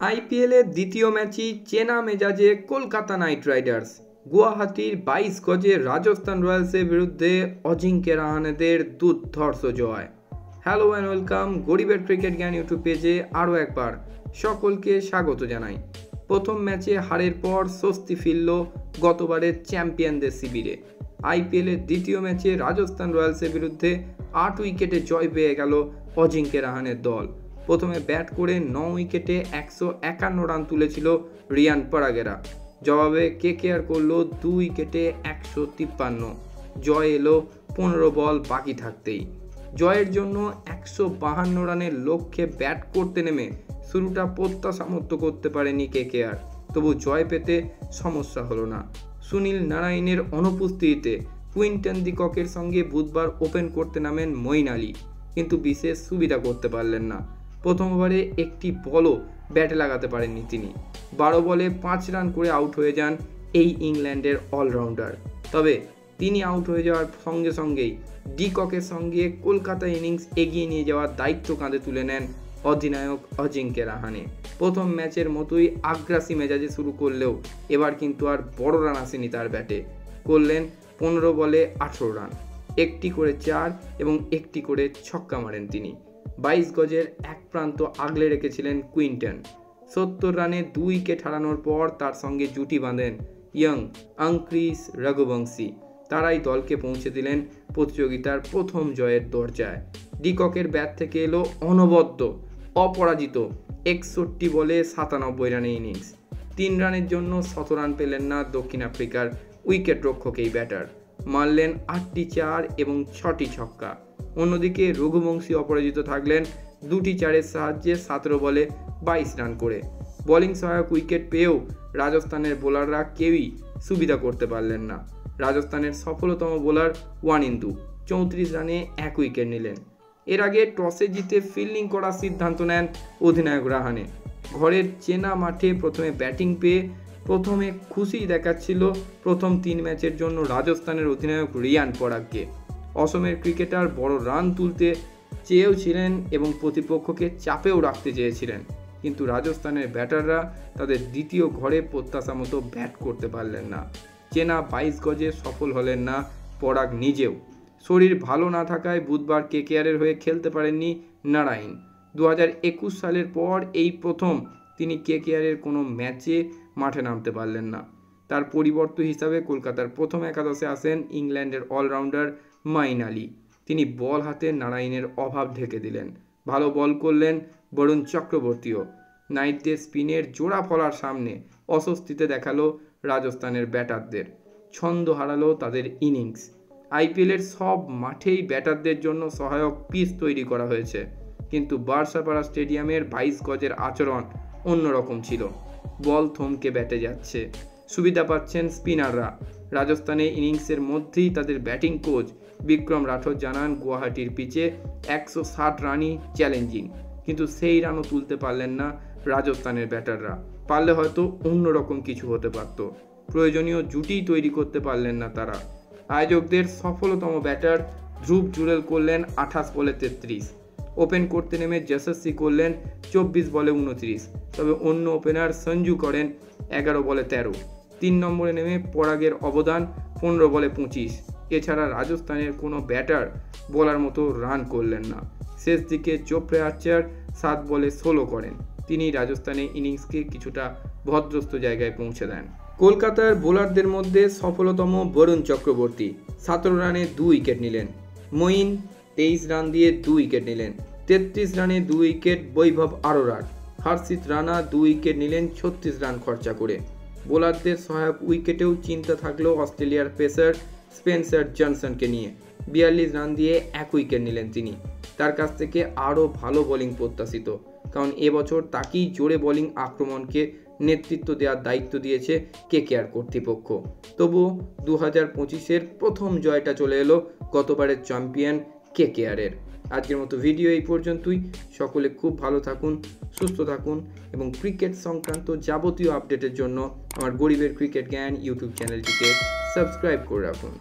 আইপিএলের দ্বিতীয় ম্যাচই চেনা মেজাজে কলকাতা নাইট রাইডার্স গুয়াহাটির 22 গজে রাজস্থান রয়্যালসের বিরুদ্ধে অজিঙ্ক্য রাহানেদের দুর্ধর্ষ জয়। হ্যালো অ্যান্ড ওয়েলকাম গরিবের ক্রিকেট জ্ঞান ইউটিউব পেজে আরও একবার সকলকে স্বাগত জানাই। প্রথম ম্যাচে হারের পর স্বস্তি ফিরল গতবারের চ্যাম্পিয়নদের শিবিরে। আইপিএলের দ্বিতীয় ম্যাচে রাজস্থান রয়্যালসের বিরুদ্ধে 8 উইকেটে জয় পেয়ে গেল অজিঙ্ক্য রাহানের দল। প্রথমে ব্যাট করে 9 উইকেটে 151 রান তুলেছিল রিয়ান পরাগেরা। জবাবে কেকেআর করলো 2 উইকেটে 153। জয় এলো 15 বল বাকি থাকতেই। জয়ের জন্য 152 রানের লক্ষ্যে ব্যাট করতে নেমে শুরুটা প্রত্যাশা মতো করতে পারেনি কেকেআর, তবু জয় পেতে সমস্যা হলো না। সুনীল নারায়ণের অনুপস্থিতিতে কুইন্টন ডি ককের সঙ্গে বুধবার ওপেন করতে নামেন মঈন আলী, কিন্তু বিশেষ সুবিধা করতে পারলেন না। প্রথম ওভারে একটি বলও ব্যাটে লাগাতে পারেননি তিনি। 12 বলে 5 রান করে আউট হয়ে যান এই ইংল্যান্ডের অলরাউন্ডার। তবে তিনি আউট হয়ে যাওয়ার সঙ্গে সঙ্গেই ডি ককের সঙ্গে কলকাতা ইনিংস এগিয়ে নিয়ে যাওয়ার দায়িত্ব কাঁধে তুলে নেন অধিনায়ক অজিঙ্ক্য রাহানে। প্রথম ম্যাচের মতোই আগ্রাসী মেজাজে শুরু করলেও এবার কিন্তু আর বড় রান আসেনি তার ব্যাটে। করলেন 15 বলে 18 রান, একটি করে 4 এবং একটি করে ছক্কা মারেন তিনি। 22 গজের এক প্রান্ত আগলে রেখেছিলেন কুইন্টন। 70 রানে 2 উইকেট হারানোর পর তার সঙ্গে জুটি বাঁধেন ইয়ং, আংক্রিস, রঘুবংশী। তারাই দলকে পৌঁছে দিলেন প্রতিযোগিতার প্রথম জয়ের দরজায়। ডি ককের ব্যাট থেকে এলো অনবদ্য অপরাজিত 61 বলে 97 রানের ইনিংস। 3 রানের জন্য 100 রান পেলেন না দক্ষিণ আফ্রিকার উইকেট রক্ষক এই ব্যাটার। মারলেন 8টি 4 এবং 6টি ছক্কা। অন্যদিকে রঘুবংশী অপরাজিত থাকলেন 2টি 4-এর সাহায্যে 17 বলে 22 রান করে। বোলিং সহায়ক উইকেট পেয়েও রাজস্থানের বোলাররা কেউই সুবিধা করতে পারলেন না। রাজস্থানের সফলতম বোলার ওয়ানিন্দু 34 রানে 1 উইকেট নিলেন। এর আগে টসে জিতে ফিল্ডিং করার সিদ্ধান্ত নেন অধিনায়ক রাহানে। ঘরের চেনা মাঠে প্রথমে ব্যাটিং পেয়ে প্রথমে খুশি দেখাচ্ছিল প্রথম 3 ম্যাচের জন্য রাজস্থানের অধিনায়ক রিয়ান পরাগকে। অসমের ক্রিকেটার বড় রান তুলতে চেয়েও ছিলেন এবং প্রতিপক্ষকে চাপেও রাখতে চেয়েছিলেন, কিন্তু রাজস্থানের ব্যাটাররা তাদের দ্বিতীয় ঘরে প্রত্যাশা মতো ব্যাট করতে পারলেন না। চেনা 22 গজে সফল হলেন না পরাগ নিজেও। শরীর ভালো না থাকায় বুধবার কেকেআরের হয়ে খেলতে পারেননি নারায়ণ। 2021 সালের পর এই প্রথম তিনি কেকেআরের কোনো ম্যাচে মাঠে নামতে পারলেন না। তার পরিবর্তন হিসাবে কলকাতার প্রথম একাদশে আসেন ইংল্যান্ডের অলরাউন্ডার মঈন আলী। তিনি বল হাতে নারায়ণের অভাব ঢেকে দিলেন। ভালো বল করলেন বরুণ চক্রবর্তীও। নাইটদের স্পিনের জোড়া ফলার সামনে অস্বস্তিতে দেখালো রাজস্থানের ব্যাটারদের। ছন্দ হারালো তাদের ইনিংস। আইপিএলের সব মাঠেই ব্যাটারদের জন্য সহায়ক পিচ তৈরি করা হয়েছে, কিন্তু বার্সাপাড়া স্টেডিয়ামের 22 গজের আচরণ অন্যরকম ছিল। বল থমকে ব্যাটে যাচ্ছে, সুবিধা পাচ্ছেন স্পিনাররা। রাজস্থানের ইনিংসের মধ্যেই তাদের ব্যাটিং কোচ বিক্রম রাঠোর জানান গুয়াহাটির পিচে 160 রানই চ্যালেঞ্জিং, কিন্তু সেই রানও তুলতে পারলেন না রাজস্থানের ব্যাটাররা। পারলে হয়তো অন্যরকম কিছু হতে পারত। প্রয়োজনীয় জুটি তৈরি করতে পারলেন না তারা। আয়োজকদের সফলতম ব্যাটার ধ্রুব জুরেল করলেন 28 বলে 33। ওপেন করতে নেমে যশস্বী করলেন 24 বলে 29। তবে অন্য ওপেনার সঞ্জু করেন 11 বলে 13। 3 নম্বরে নেমে পরাগের অবদান 15 বলে 25। এছাড়া রাজস্থানের কোনো ব্যাটার বলার মতো রান করলেন না। শেষ দিকে চোপড়ে আর্চার 7 বলে 16 করেন। তিনি রাজস্থানের ইনিংসকে কিছুটা ভদ্রস্থ জায়গায় পৌঁছে দেন। কলকাতার বোলারদের মধ্যে সফলতম বরুণ চক্রবর্তী 17 রানে 2 উইকেট নিলেন। মঈন 23 রান দিয়ে 2 উইকেট নিলেন। 33 রানে 2 উইকেট বৈভব আরোরার। হর্ষিত রানা 2 উইকেট নিলেন 36 রান খরচা করে। বোলারদের সহায়ক উইকেটেও চিন্তা থাকলো অস্ট্রেলিয়ার পেসার স্পেন্সার জনসনকে নিয়ে। 42 রান দিয়ে 1 উইকেট নিলেন তিনি। তার কাছ থেকে আরও ভালো বোলিং প্রত্যাশিত, কারণ এবছর তাকেই জোরে বোলিং আক্রমণকে নেতৃত্ব দেওয়ার দায়িত্ব দিয়েছে কেকেআর কর্তৃপক্ষ। তবুও 2025-এর প্রথম জয়টা চলে এলো গতবারের চ্যাম্পিয়ন কেকেআরের। আজকের মতো ভিডিও এই পর্যন্তই। সকলে খুব ভালো থাকুন, সুস্থ থাকুন এবং ক্রিকেট সংক্রান্ত যাবতীয় আপডেটের জন্য আমার গরিবের ক্রিকেট জ্ঞান ইউটিউব চ্যানেলটিকে সাবস্ক্রাইব করে রাখুন।